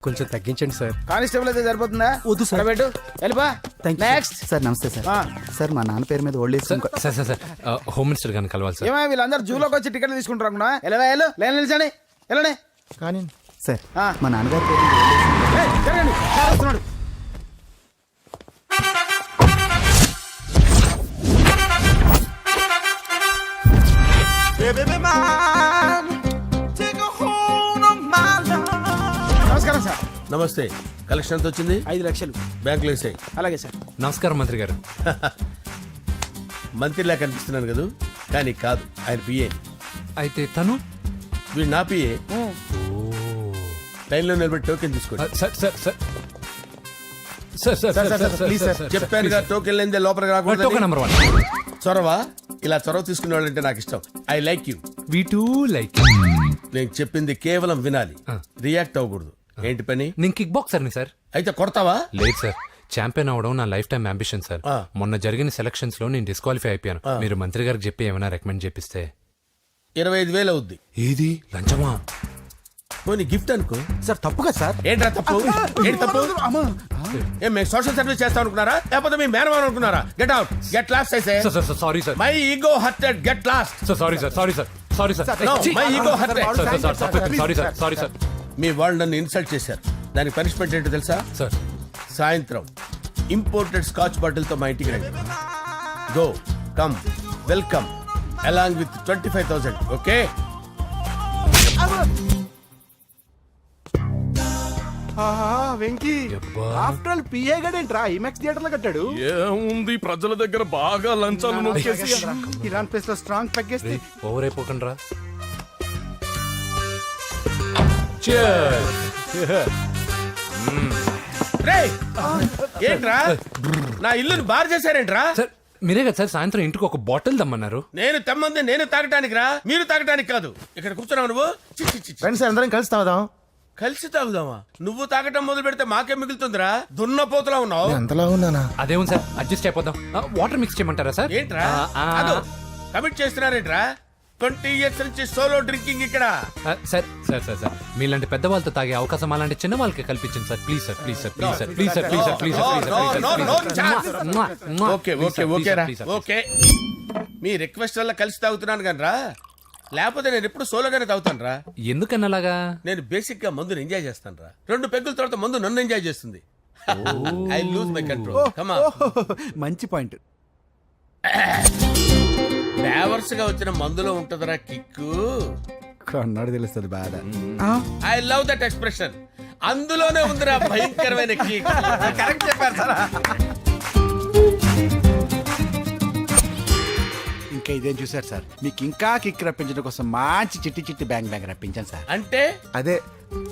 కొంచెం తగ్గించండి sir. Constable అయితే సరిపోతుందా? వద్దు సార్. పెట్టు వెళ్ళిపా. నెక్స్ట్. సార్ నమస్తే సార్. సార్ మా నాన్న పేరు మీద old age sir sir sir sir home minister గారిని కలవాలి సార్. ఏమో వీళ్ళందరూ జూలోకి వచ్చి టికెట్లు తీసుకుంటారు అనుకున్నా. వెళ్ళు లైన్ నిలిచండి, వెళ్ళండి. కానీ సార్ ఆ. మా నాన్నగారి పేరు మీద old age home. ఏయ్, జరగండి, సార్ వస్తున్నాడు. నమస్కారం సార్. నమస్తే. కలెక్షన్ ఎంత వచ్చింది? 5 లక్షలు. బ్యాంకులో వేసాయి. అలాగే సార్. నమస్కారం మంత్రి గారు. మంత్రిలా కనిపిస్తున్నాను కదా, కానీ కాదు, ఆయన పిఏ. అయితే తను వీడు నా పిఏ. లైన్లో నిలబెట్టి టోకెన్ తీసుకోండి. Sir sir sir sir sir sir sir please sir. చెప్పానుగా, టోకెన్ లేనిదే లోపలికి టోకెన్ రాకూడదు. నెంబర్ 1. చొరవ, ఇలా చొరవ తీసుకునే వాళ్ళంటే నాకు ఇష్టం. I like you. We two like. నేను చెప్పింది కేవలం వినాలి, రియాక్ట్ అవ్వకూడదు. ఏంటి పని? నేను కిక్ బాక్సర్ని సార్. అయితే కొడతావా? లేదు సార్, ఛాంపియన్ అవడం నా లైఫ్ టైం అంబిషన్ సార్. ఆ. మొన్న జరిగిన సెలక్షన్స్ లో నేను డిస్క్వాలిఫై అయిపోయాను. మీరు మంత్రి గారికి చెప్పి ఏమైనా రికమెండ్ చేపిస్తే. 25,000 అవుద్ది. ఏది లంచమా? పోనీ గిఫ్ట్ అనుకో. సార్ తప్పుగా సార్. ఏంట్రా తప్పు? ఏంటి తప్పు? ఏం మేము సోషల్ సర్వీస్ చేస్తాం అనుకున్నారా, లేకపోతే మీ మేనమాన్ అనుకున్నారా? Get out, get lost. అయితే sir sir sorry sir. My ego hurted, get lost. Sir sorry sir, sorry sir, sorry sir. No, my ego hurt. Sorry sir, sorry sir. మీ వాళ్ళు నన్ను ఇన్సల్ట్ చేశారు. దానికి పనిష్మెంట్ ఏంటో తెలుసా? సార్ సాయంత్రం imported scotch bottle తో మా ఇంటికి రండి. Go, come, welcome along with 25,000. Okay? Venky యబ్బా. ఆఫ్టర్ ఆల్ పిఏ గడేంట్రా ఇమెక్స్ థియేటర్ లో కట్టాడు. ఏముంది, ప్రజల దగ్గర బాగా లంచాలు నొక్కేసి ఇరాన్ ప్లేస్ లో స్ట్రాంగ్ తగ్గేస్తే ఓవర్ అయిపోకండి రా. రేయ్, ఏంట్రా నా ఇల్లుని బార్ చేశారేంట్రా? సార్ మీరే కదా సార్ సాయంత్రం ఇంటికి ఒక బాటిల్ దమ్మన్నారు. నేను తెమ్మంది నేను తాగటానికి రా, మీరు తాగటానికి కాదు. ఇక్కడ కూర్చున్నావు నువ్వు. చి, చి, చి, చి. ఫ్రెండ్స్ అందరం కలిసి తాగుదాం. కలిసి తాగుదామా? నువ్వు తాగటం మొదలు పెడితే మాకే మిగులుతుందిరా. దున్నపోతులా ఉన్నావు. ఎంతలా ఉన్నానా? అదేమో సార్ అడ్జస్ట్ అయిపోదాం. వాటర్ మిక్స్ చేయమంటారా సార్? ఏంట్రా కమిట్ చేస్తున్నారేంట్రా? 20 years నుంచి సోలో డ్రింకింగ్ ఇక్కడ. సార్ సార్ సార్ సార్ మీలాంటి పెద్ద వాళ్ళతో తాగే అవకాశం అలాంటి చిన్న వాళ్ళకి కల్పించండి sir. Please sir, please sir, please sir, please sir, please sir, please sir, please okay okay okay రా, ఓకే. మీ రిక్వెస్ట్ వల్ల కలిసి తాగుతున్నాను కానీ రా, లేకపోతే నేను ఎప్పుడు సోలోగానే తాగుతాను రా. ఎందుకన్నా అలాగా? నేను బేసిక్ గా మందుని ఎంజాయ్ చేస్తాను రా. 2 పెగ్గుల తర్వాత మందు నన్ను ఎంజాయ్ చేస్తుంది. I lose my control. Come on. మంచి పాయింట్. ఫ్లేవర్స్ గా వచ్చిన మందులో ఉంటదరా కిక్కు. కన్నాడు తెలుస్తుంది బాధ. I love that expression. అందులోనే ఉందిరా భయంకరమైన కిక్. కరెక్ట్ చెప్పారు సార్. ఇంకా ఇదేం చూసారు సార్, మీకు ఇంకా కిక్ రప్పించడం కోసం మంచి చిట్టి చిట్టి బ్యాంగ్ బ్యాంగ్ రప్పించాను సార్. అంటే అదే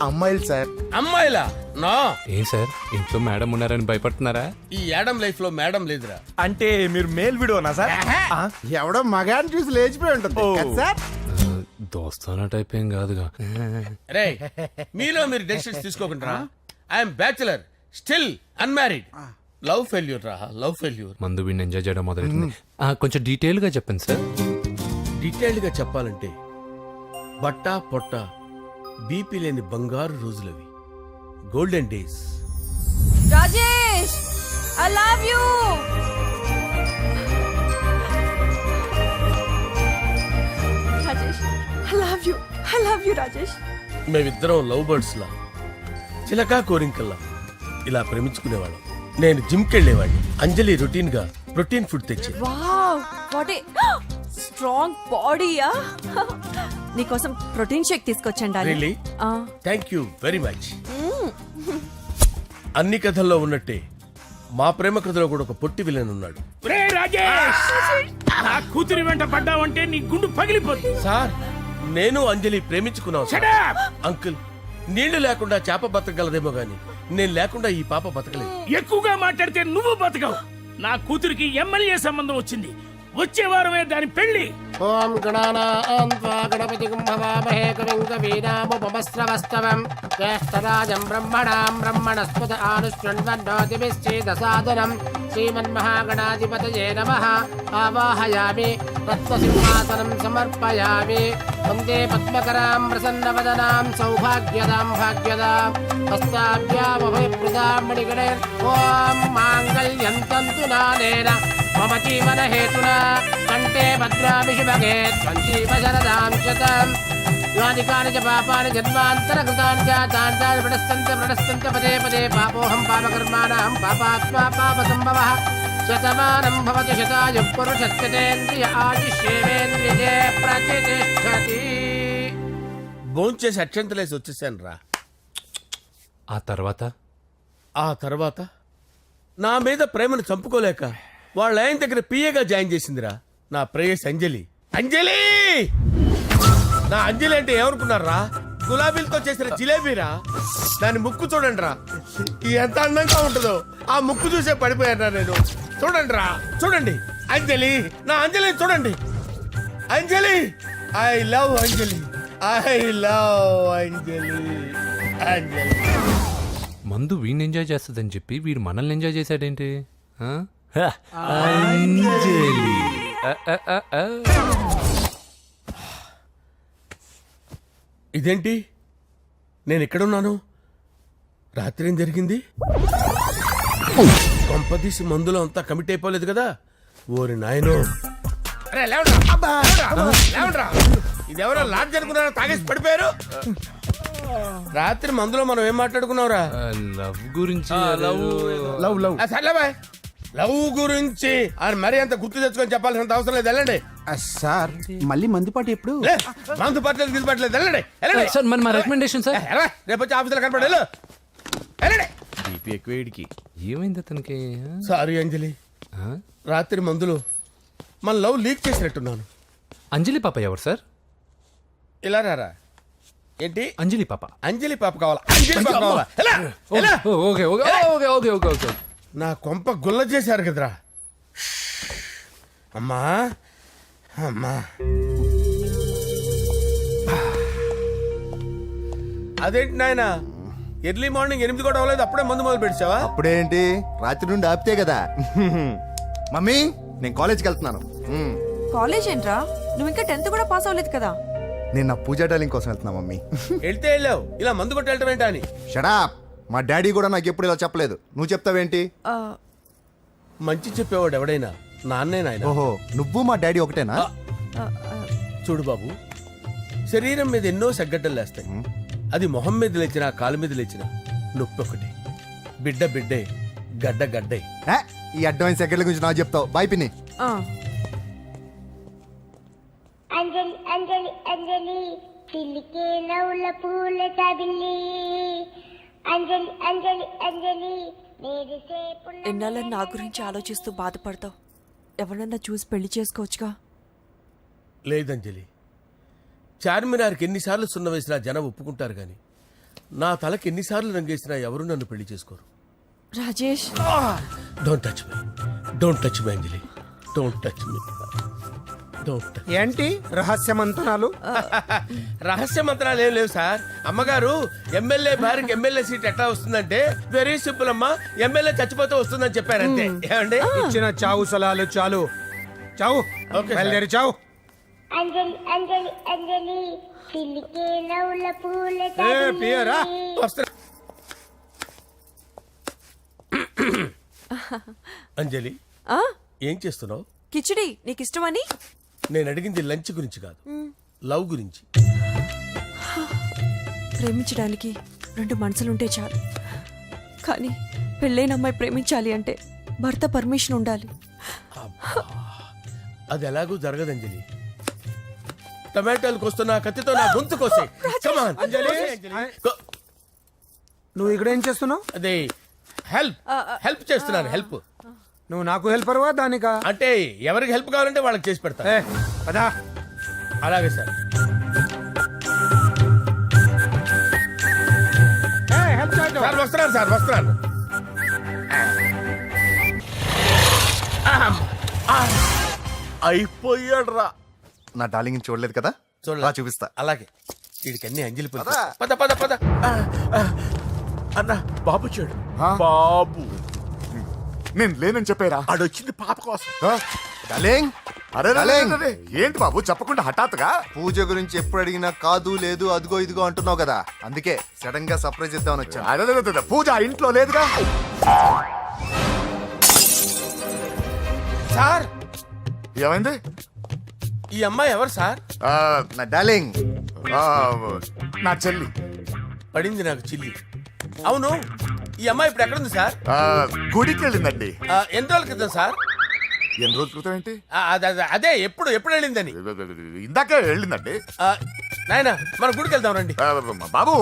అమ్మాయిలు సార్. అమ్మాయిలా? నో. ఏం సార్ ఇంట్లో మేడం ఉన్నారని భయపడుతున్నారా? ఈ యాడమ్ లైఫ్ లో మేడం లేదురా. అంటే మీరు మేల్ వీడియోనా సార్? ఎవడో మగాన్ని చూసి లేచిపోయి ఉంటుంది కదా సార్. దోస్తానా టైప్ ఏం కాదుగా. రే, మీలో మీరు డెసిషన్స్ తీసుకోకుండా. I'm bachelor, still unmarried. Love failure రా, లవ్ ఫెయిల్యూర్. మందు వీడిని ఎంజాయ్ చేయడం మొదలైంది. కొంచెం డీటెయిల్ గా చెప్పండి సార్. డీటెయిల్డ్ గా చెప్పాలంటే బట్టా పొట్ట బీపీ లేని బంగారు రోజులవి, golden days. Rajesh, I love you. Rajesh, I love you. I love you, Rajesh. మేమిద్దరం లవ్ బర్డ్స్ లా, చిలకా కోరింకల్లా ఇలా ప్రేమించుకునేవాళ్ళం. నేను జిమ్కి వెళ్ళేవాడిని. అంజలి రొటీన్ గా ప్రోటీన్ ఫుడ్ తెచ్చి. వావ్, వాట్ ఏ స్ట్రాంగ్ బాడీయా. నీకోసం ప్రోటీన్ షేక్ తీసుకొచ్చండి. Really? Thank you very much. అన్ని కథల్లో ఉన్నట్టే మా ప్రేమ కథలో కూడా ఒక పొట్టి విలన్ ఉన్నాడు. నా కూతురి వెంట పడ్డావంటే నీ గుండు పగిలిపోతుంది. సార్, నేను అంజలి ప్రేమించుకున్నాను సార్. అంకుల్, నీళ్లు లేకుండా చేప బతకగలదేమో గాని నేను లేకుండా ఈ పాప బతకలేదు. ఎక్కువగా మాట్లాడితే నువ్వు బతకవు. నా కూతురికి ఎమ్మెల్యే సంబంధం వచ్చింది. వచ్చే వారమే దాని పెళ్లి. ఓం గణానాం త్వా గణపతిం భవామహే కవిం కవీనాముపమస్రవస్తవం జ్యేష్ఠరాజం బ్రహ్మణాం బ్రహ్మణస్పద ఆనుష్ణ్వన్నోతిభిశ్చేదసాదనం శ్రీమన్మహాగణాధిపతయే నమః. ఆవాహయామి తత్వసింహాసనం సమర్పయామి. వందే పద్మకరాం ప్రసన్నవదనాం సౌభాగ్యదాం భాగ్యదాం హస్తాభ్యామభయప్రదాం మణిగణైర్. ఓం మాంగళ్యం తంతు నానేన మమ జీవన హేతునా కంటే భద్రామి శుభగే త్వంజీవ శరదాం శతం. యాని కాని చ పాపాని జన్మాంతరకృతాని జాతాని ప్రణశ్యంత పదే పదే పాపోహం పాపకర్మాణం పాపాత్మా పాపసంభవః. శతమానం భవతి శతాయు పురుషస్యతేంద్రియ ఆయుష్యేవేంద్రియే ప్రతిష్టతి. భోంచేసి అక్షంతలేసి వచ్చేసాను రా. ఆ తర్వాత నా మీద ప్రేమను చంపుకోలేక వాళ్ళ ఆయన దగ్గర పిఏగా జాయిన్ చేసిందిరా నా ప్రేయస్ అంజలి. అంజలి నా అంజలి అంటే ఏమనుకున్నారా? గులాబీలతో చేసిన జిలేబీరా. దాని ముక్కు చూడండి రా, ఎంత అందంగా ఉంటుందో. ఆ ముక్కు చూసే పడిపోయారా నేను. చూడండి రా, చూడండి అంజలి, నా అంజలి చూడండి. Anjali, I love Anjali, I love Anjali. Anjali మందు వీడిని ఎంజాయ్ చేస్తుందని చెప్పి వీడు మనల్ని ఎంజాయ్ చేశాడేంటి? ఆ? అంజలి. ఇదేంటి, నేను ఎక్కడున్నాను? రాత్రి ఏం జరిగింది? కొంపదీసి మందులో అంతా కమిట్ అయిపోలేదు కదా? ఓరి నాయనో. అరే, లేవండ్రా. లేవండ్రా. ఇదెవరో లాడ్జ్ అనుకున్నారో తాగేసి పడిపోయారు. రాత్రి మందులో మనం ఏం మాట్లాడుకున్నావురా? లవ్ గురించి. సర్లే బాయ్, లవ్ గురించి అని మరీ అంత గుర్తు తెచ్చుకొని చెప్పాల్సినంత అవసరం లేదు. వెళ్ళండి. సార్ మళ్ళీ మందుపాటి ఎప్పుడు? లే, మందు పట్టలేదు గిల్లు పట్టలేదు. వెళ్ళండి, వెళ్ళండి. సార్ మరి మా రికమెండేషన్ సార్. రేపు వచ్చి ఆఫీసులో కనపడి వెళ్ళు. వెళ్ళండి. ఏమైంది అతనికి? సారీ అంజలి, రాత్రి మందులో మన లవ్ లీక్ చేసినట్టున్నాను. అంజలి పాప ఎవరు సార్? ఇలా రారా. ఏంటి? అంజలి పాప. అంజలి పాప కావాలా? అంజలి పాప కావాలా? ఎలా? ఎలా? Okay okay okay okay okay okay. నా కొంప గుల్ల చేశారు కదరా. అమ్మా అమ్మా, అదేంటి నాయన, ఎర్లీ మార్నింగ్ 8 కూడా అవ్వలేదు, అప్పుడే మందు మొదలు పెడిచావా? అప్పుడేంటి, రాత్రి నుండి ఆపితే కదా. మమ్మీ, నేను కాలేజ్కి వెళ్తున్నాను. కాలేజ్ ఏంట్రా, నువ్వు ఇంకా 10th కూడా పాస్ అవ్వలేదు కదా. నేను నా పూజా డాలింగ్ కోసం వెళ్తున్నా మమ్మీ. వెళ్తే వెళ్ళావు, ఇలా మందు కొట్టి వెళ్ళటం ఏంటా అని. షడాప్. మా డాడీ కూడా నాకు ఎప్పుడు ఇలా చెప్పలేదు. నువ్వు చెప్తావేంటి? ఆ, మంచి చెప్పేవాడు ఎవడైనా నాన్నే నాయన. ఓహో, నువ్వు మా డాడీ ఒకటేనా? ఆ, ఆ, చూడు బాబు, శరీరం మీద ఎన్నో సగ్గడ్డలు లేస్తాయి. అది మొహం మీద లేచినా కాలు మీద లేచినా నొప్పి ఒకటి. బిడ్డ బిడ్డే, గడ్డ గడ్డే. ఈ అడ్వాన్స్ సెకండ్ల గురించి నాకు చెప్తావు. బాయ్ పిన్ని. ఆ. అంజలి అంజలి అంజలి చిల్లికే నవ్వుల పూల తబిల్లి. అంజలి అంజలి అంజలి నేరిసే పున్న. ఎన్నాళ్ళని నా గురించి ఆలోచిస్తూ బాధపడతావు. ఎవరన్నా చూసి పెళ్లి చేసుకోవచ్చుగా. లేదంజలి, చార్మినార్కి ఎన్నిసార్లు సున్న వేసినా జనం ఒప్పుకుంటారు గాని నా తలకి ఎన్నిసార్లు రంగేసినా ఎవరు నన్ను పెళ్లి చేసుకోరు. Rajesh, don't touch me, don't touch me Anjali, don't touch me, don't touch. ఏంటి రహస్య మంతనాలు? రహస్య మంత్రాలు ఏం లేవు సార్. అమ్మగారు ఎమ్మెల్యే భార్యకి ఎమ్మెల్యే సీట్ ఎట్లా వస్తుందంటే వెరీ సింపుల్ అమ్మా, ఎమ్మెల్యే చచ్చిపోతే వస్తుందని చెప్పారు అంతే. ఏమండి? ఇచ్చిన చావు సలాలు చాలు. చావు. Okay sir. బయలుదేరి చావు. అంజలి అంజలి అంజలి చిల్లికే నవ్వుల పూల పియరా. తబిల్లి. వస్తున్నా. అంజలి, ఆ, ఏం చేస్తున్నావు? కిచిడి నీకు ఇష్టమని. నేను అడిగింది లంచ్ గురించి కాదు, లవ్ గురించి. ప్రేమించడానికి 2 మనసులుంటే చాలు, కానీ పెళ్ళైన అమ్మాయి ప్రేమించాలి అంటే భర్త పర్మిషన్ ఉండాలి. అది ఎలాగూ జరగదంజలి. టమాటాలు కోస్తున్నా కత్తితో నా గొంతు కోసే. అంజలి, నువ్వు ఇక్కడ ఏం చేస్తున్నావు? అదే హెల్ప్ చేస్తున్నాను. హెల్ప్ నువ్వు నాకు హెల్పర్వా దానికా? అంటే ఎవరికి హెల్ప్ కావాలంటే వాళ్ళకి చేసి పెడతా. పదా. అలాగే సార్. హెల్ప్ చేయడం. సార్ వస్తున్నాను, సార్ వస్తున్నాను. అయిపోయాడు రా. నా డార్లింగ్ చూడలేదు కదా చూడలే. రా చూపిస్తా. అలాగే వీడికన్నీ అంజలి పులుసు. పద. పద పద పద. అన్న బాబు వచ్చాడు. బాబు నేను లేనని చెప్పారా? ఆడొచ్చింది పాప కోసం. డార్లింగ్ అరే డార్లింగ్. ఏంటి బాబు చెప్పకుండా హఠాత్తుగా? పూజ గురించి ఎప్పుడు అడిగినా కాదు లేదు అదిగో ఇదిగో అంటున్నావు కదా, అందుకే సడన్ గా సర్ప్రైజ్ ఇద్దామని వచ్చాను. అదే పూజ ఆ ఇంట్లో లేదుగా. సార్ ఏమైంది? ఈ అమ్మాయి ఎవరు సార్? ఆ, నా డార్లింగ్ ఆ, నా చెల్లి. పడింది నాకు చిల్లి. అవును ఈ అమ్మాయి ఇప్పుడు ఎక్కడుంది సార్? ఆ, గుడికి వెళ్ళిందండి. ఎన్ని రోజుల క్రితం సార్? ఎన్ని రోజుల క్రితం ఏంటి? అదే ఎప్పుడు ఎప్పుడు వెళ్ళిందని. ఇందాకే వెళ్ళిందండి. నాయన మన గుడికి వెళ్దాం రండి. ఆ, బాబు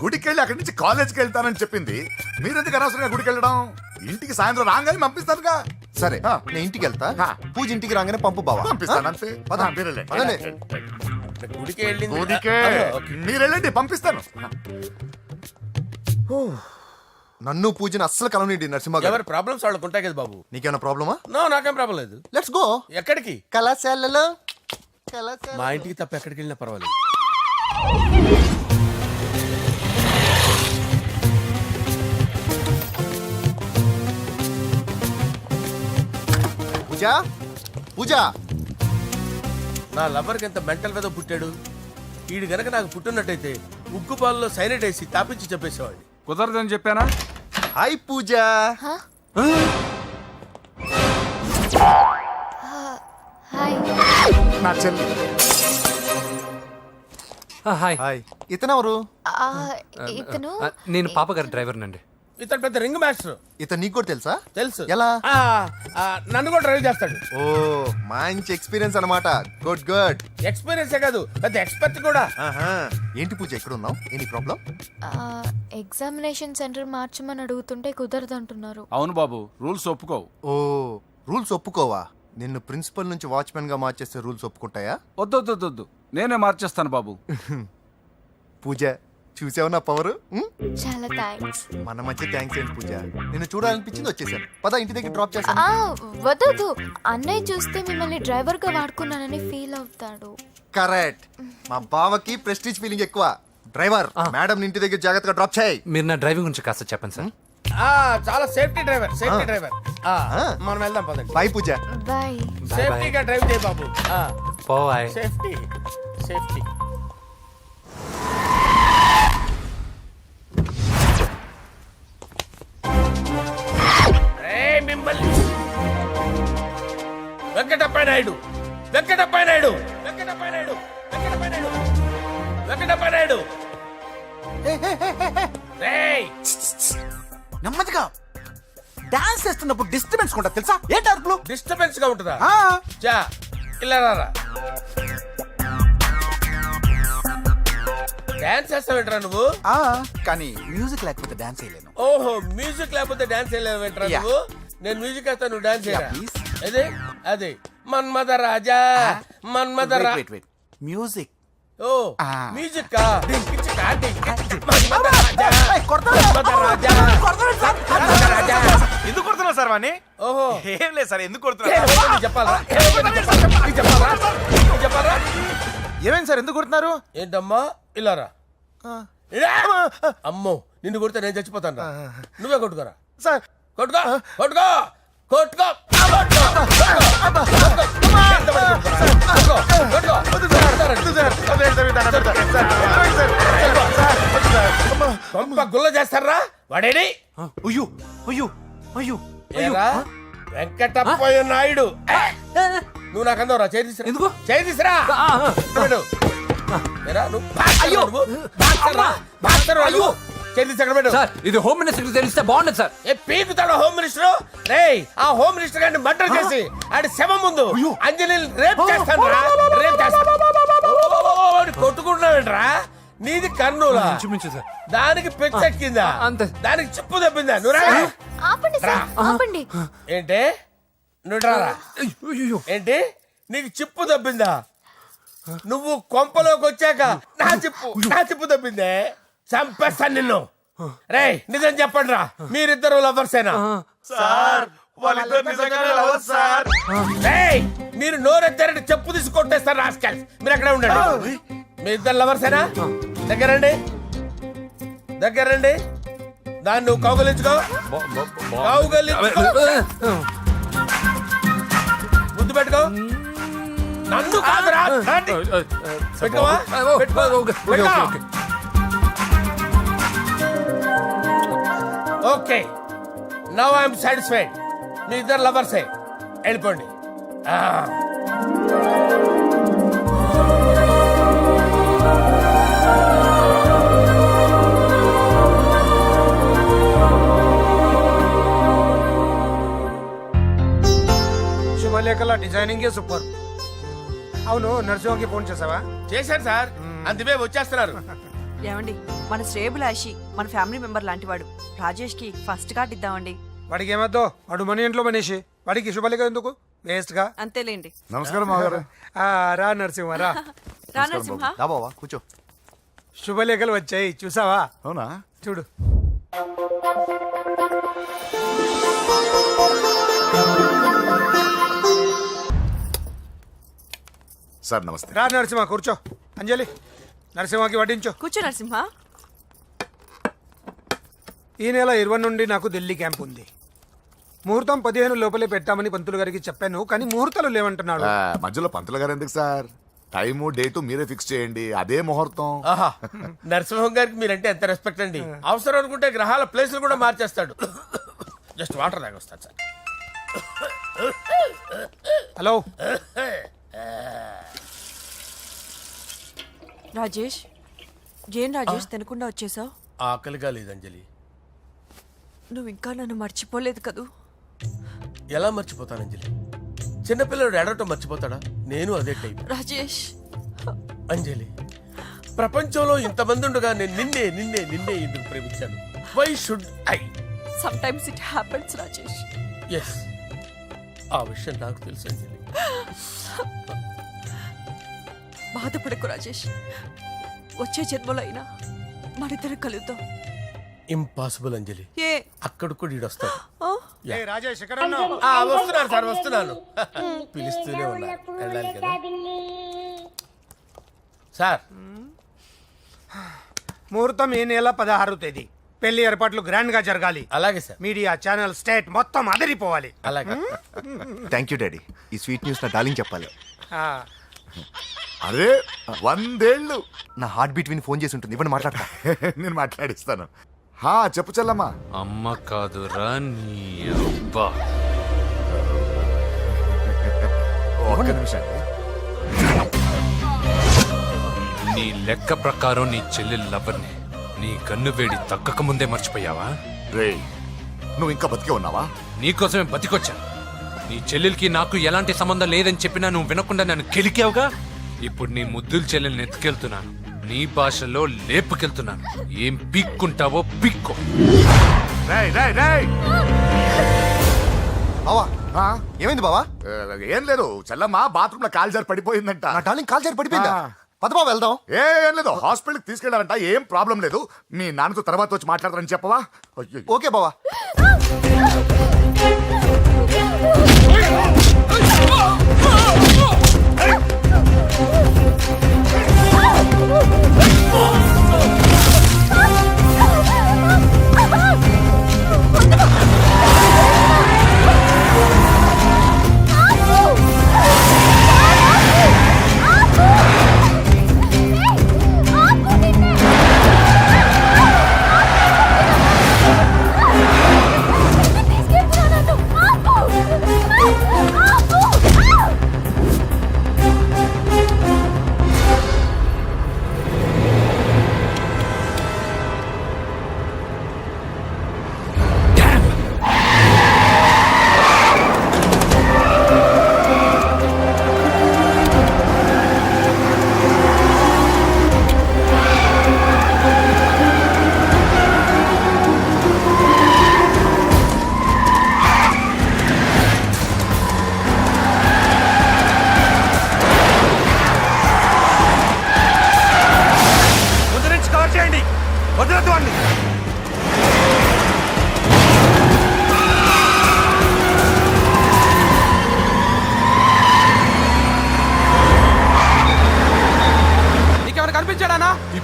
గుడికి వెళ్ళి అక్కడి నుంచి కాలేజ్కి వెళ్తానని చెప్పింది. మీరెందుకు అనవసరంగా గుడికి వెళ్ళడం? ఇంటికి సాయంత్రం రాగానే పంపిస్తానుగా. సరే ఆ. నేను ఇంటికి వెళ్తా, ఆ. పూజ ఇంటికి రాగానే పంపు బావా. పంపిస్తాను అంతే. పద. మీరు వెళ్ళండి. పదండి. గుడికి వెళ్ళింది. గుడికే ఓకే. మీరు వెళ్ళండి, పంపిస్తాను. నన్ను పూజను అస్సలు కలవనీయండి నరసింహ గారు. ఎవరి ప్రాబ్లమ్స్ వాళ్ళకు ఉంటాయి కదా బాబు. నీకేమైనా ప్రాబ్లమా? నో నాకేం ప్రాబ్లం లేదు. Let's go. ఎక్కడికి? కళాశాలలో మా ఇంటికి తప్ప ఎక్కడికి వెళ్ళినా పర్వాలేదు. పూజ పూజ. నా లవర్కి ఎంత మెంటల్ మీద పుట్టాడు. వీడు గనక నాకు పుట్టినట్టయితే ఉగ్గు పాలలో సైనట్ వేసి తాపించి చెప్పేసేవాడిని. కుదరదని చెప్పానా? హాయ్ పూజ. నా చెల్లి. Hi hi. ఇతనెవరు? ఇతను నేను పాప గారి డ్రైవర్ నండి. ఇతను పెద్ద రింగ్ మాస్టర్. ఇతను నీకు కూడా తెలుసా? తెలుసు. ఎలా? నన్ను కూడా డ్రైవ్ చేస్తాడు. ఓ మంచి ఎక్స్పీరియన్స్ అన్నమాట. Good good. ఎక్స్పీరియన్సే కాదు పెద్ద ఎక్స్పర్ట్ కూడా. ఏంటి పూజ ఎక్కడ ఉన్నావు? Any problem? ఎగ్జామినేషన్ సెంటర్ మార్చమని అడుగుతుంటే కుదరదంటున్నారు. అవును బాబు, రూల్స్ ఒప్పుకోవు. ఓ రూల్స్ ఒప్పుకోవా? నిన్ను ప్రిన్సిపల్ నుంచి వాచ్మెన్ గా మార్చేస్తే రూల్స్ ఒప్పుకుంటాయా? వద్దు నేనే మార్చేస్తాను బాబు. పూజ చూసావు నా పవర్? చాలా థ్యాంక్స్. మన మధ్య థ్యాంక్స్ ఏంటి పూజ, నిన్ను చూడాలనిపించింది వచ్చేసాను. పద ఇంటి దగ్గర డ్రాప్ చేస్తాను. వద్దు అన్నయ్య చూస్తే మిమ్మల్ని డ్రైవర్ గా వాడుకున్నానని ఫీల్ అవుతాడు. కరెక్ట్. మా బావకి ప్రెస్టీజ్ ఫీలింగ్ ఎక్కువ. డ్రైవర్ మేడం ఇంటి దగ్గర జాగ్రత్తగా డ్రాప్ చేయి. మీరు నా డ్రైవింగ్ గురించి కాస్త చెప్పండి సార్. చాలా సేఫ్టీ డ్రైవర్. మనం వెళ్దాం పదండి. బాయ్ పూజ. బాయ్. సేఫ్టీగా డ్రైవ్ చేయి బాబు. పోవాయ్. సేఫ్టీ. వెంకటప్ప నాయుడు. నెమ్మదిగా డాన్స్ చేస్తున్నప్పుడు డిస్టర్బెన్స్ కూడా తెలుసా? ఏంటి అరుపులు? డిస్టర్బెన్స్ గా ఉంటుందా? చా ఇలా రారా. డాన్స్ చేస్తావేంట్రా నువ్వు? కానీ మ్యూజిక్ లేకపోతే డాన్స్ చేయలేను. ఓహో మ్యూజిక్ లేకపోతే డాన్స్ చేయలేవేంట్రా Yeah. నువ్వు? నేను మ్యూజిక్ వేస్తా, నువ్వు డాన్స్ చేయరా? Yeah, please. అదే మన్మద రాజా. మన్మద రా. Wait music. ఓ మ్యూజిక్ కా మన్మద రాజా. మన్మద రాజా. మన్మద రాజా. ఎందుకు కొడుతున్నావు సార్ వాణ్ణి? ఓహో ఏం లేదు సార్, ఎందుకు ఏ, కొడుతున్నా? నీకు చెప్పాలా? నీకు చెప్పాలా? ఏమైంది సార్, ఎందుకు కొడుతున్నారు? ఏంటమ్మా ఇలా రా. అమ్మో నిన్ను కొడితే నేను చచ్చిపోతాను. నువ్వే కొట్టుకోరా. సార్ కొట్టుకో కొట్టుకో కొట్టుకో. గుల్ల చేస్తారా వాడేడి? అయ్యో అయ్యో అయ్యో ఏరా వెంకటప్పయ్య నాయుడు. నువ్వు నాకు అందవరా? చేయి తీసురా. ఎందుకు? చేయి తీసురా. పెట్టు. ఏరా నువ్వు బాక్సర్రా నువ్వు? బాక్సర్రా నువ్వు? చేయి తీసి అక్కడ పెట్టు. సార్ ఇది హోమ్ మినిస్టర్ తెలిస్తే బాగుండదు సార్. ఏ పీకుతాడు హోమ్ మినిస్టర్? రేయ్ ఆ హోమ్ మినిస్టర్ గారిని మర్డర్ చేసి ఆడి శవం ముందు అంజలి రేప్ చేస్తాను రా. రేప్ చేస్తాను. కొట్టుకుంటున్నావేంట్రా? నీది కర్నూలా? ఇంచుమించు సార్. దానికి పెచ్చెక్కిందా? అంతే. దానికి చెప్పు తప్పిందా? నువ్వు రా. ఆపండి సార్, ఆపండి. ఏంటి నువ్వు రారా? ఏంటి నీకు చిప్పు తప్పిందా? నువ్వు కొంపలోకి వచ్చాక నా చిప్పు తప్పిందే. చంపేస్తాను నిన్ను. రేయ్ నిజం చెప్పండి రా, మీరిద్దరు లవర్సేనా? సార్ వాళ్ళిద్దరు నిజంగానే లవర్స్ సార్. రేయ్ మీరు నోరెత్తారంటే చెప్పు తీసి కొట్టేస్తారు రాస్కల్స్. మీరు అక్కడే ఉండండి. మీ ఇద్దరు లవర్సేనా? దగ్గరండి, దగ్గరండి. దాన్ని నువ్వు కౌగలించుకో, కౌగలించుకో, ముద్దు పెట్టుకో. నన్ను కాదురా, దాన్ని. పెట్టుకోవా? పెట్టుకో. Okay, now I'm satisfied. మీ ఇద్దరు లవర్సే, వెళ్ళిపోండి. శుభలేఖల డిజైనింగ్ సూపర్. అవును, నరసింహకి ఫోన్ చేసావా? చేశాను సార్, అందుకే వచ్చేస్తున్నారు. ఏమండి, మన శ్రేయబులాషి మన ఫ్యామిలీ మెంబర్ లాంటివాడు. రాజేష్ కి ఫస్ట్ కార్డ్ ఇద్దామండి. వాడికి ఏమద్దో, వాడు మన ఇంట్లో మనిషి, వాడికి శుభలేఖ ఎందుకు వేస్ట్ గా. అంతేలేండి. నమస్కారం మామగారు. రా నరసింహ రా. రా నరసింహ. రా బావా కూర్చో. శుభలేఖలు వచ్చాయి, చూసావా? అవునా? చూడు. సార్ నమస్తే. రా నరసింహ కూర్చో. అంజలి, నరసింహకి వడ్డించు. కూర్చో నరసింహ. ఈ నెల 20 నుండి నాకు ఢిల్లీ క్యాంప్ ఉంది. ముహూర్తం 15 లోపలే పెట్టామని పంతులు గారికి చెప్పాను, కానీ ముహూర్తాలు లేవంటున్నాడు. మధ్యలో పంతులు గారు ఎందుకు సార్? టైము డేటు మీరే ఫిక్స్ చేయండి, అదే ముహూర్తం. ఆహా, నరసింహం గారికి మీరంటే ఎంత రెస్పెక్ట్ అండి. అవసరం అనుకుంటే గ్రహాల ప్లేసులు కూడా మార్చేస్తాడు. జస్ట్ వాటర్ తాగొస్తాను సార్. హలో రాజేష్, ఏం రాజేష్ తినకుండా వచ్చేసావు? ఆకలిగా లేదు అంజలి. నువ్వు ఇంకా నన్ను మర్చిపోలేదు కదూ? ఎలా మర్చిపోతాను అంజలి? చిన్నపిల్లడు ఏడవటం మర్చిపోతాడా? నేను అదే టైప్. రాజేష్, అంజలి, ప్రపంచంలో ఇంతమంది ఉండగా నేను నిన్నే నిన్నే నిన్నే ఎందుకు ప్రేమించాను? Why should I? Sometimes it happens Rajesh. Yes, ఆ విషయం నాకు తెలుసు అంజలి. బాధపడకు రాజేష్, వచ్చే జన్మలో అయినా మనిద్దరం కలుద్దాం. ఇంపాసిబుల్ అంజలి. ఏ అక్కడ కూడా ఈడొస్తాడు. ఆ? ఏ రాజేష్ ఎక్కడ ఉన్నావు? వస్తున్నాను సార్, వస్తున్నాను. పిలుస్తూనే ఉన్నారు, వెళ్ళాలి కదా సార్. ముహూర్తం ఈ నెల 16వ తేదీ. పెళ్లి ఏర్పాట్లు గ్రాండ్ గా జరగాలి. అలాగే సార్. మీడియా ఛానల్ స్టేట్ మొత్తం అదిరిపోవాలి. అలాగే. Thank you daddy. ఈ స్వీట్ న్యూస్ నా డార్లింగ్ చెప్పాలి. ఆ, అరే 100 ఏళ్ళు. నా హార్ట్ బీట్ విని ఫోన్ చేసి ఉంటుంది, ఇవ్వండి మాట్లాడతా. నేను మాట్లాడిస్తాను. చెప్పు చెల్లమ్మా. అమ్మ కాదురా నీ అబ్బా. ఒక్క నిమిషం. నీ లెక్క ప్రకారం నీ చెల్లెలు లవర్ని నీ కన్ను వేడి తగ్గక ముందే మర్చిపోయావా? రేయ్, నువ్వు ఇంకా బతికే ఉన్నావా? నీకోసమే బతికొచ్చాను. నీ చెల్లెలకి నాకు ఎలాంటి సంబంధం లేదని చెప్పినా నువ్వు వినకుండా నన్ను కెలికావుగా. ఇప్పుడు నీ ముద్దుల చెల్లెల్ని ఎత్తుకెళ్తున్నాను, నీ భాషలో లేపుకెళ్తున్నాను. ఏం పీక్కుంటావో పీక్కో. రేయ్ రేయ్ రేయ్. బావా ఏమైంది బావా? ఏం లేదు, చెల్లమ్మ బాత్రూమ్ లో కాలు జారి పడిపోయిందంట. నా డార్లింగ్ కాల్ చేరి పడిపోయిందా? పద బావ వెళ్దాం. ఏం లేదు, హాస్పిటల్కి తీసుకెళ్ళారంట. ఏం ప్రాబ్లం లేదు. మీ నాన్నతో తర్వాత వచ్చి మాట్లాడతారని చెప్పవా? ఓకే బావా.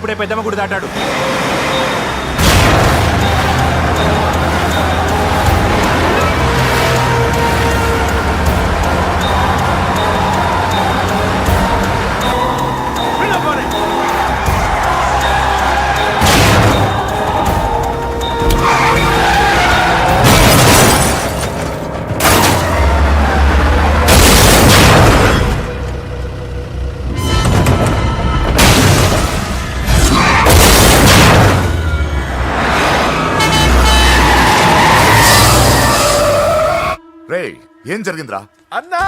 ఇప్పుడే పెద్దమ్మ గుడి దాటాడు. రేయ్ ఏం జరిగిందిరా? అన్నా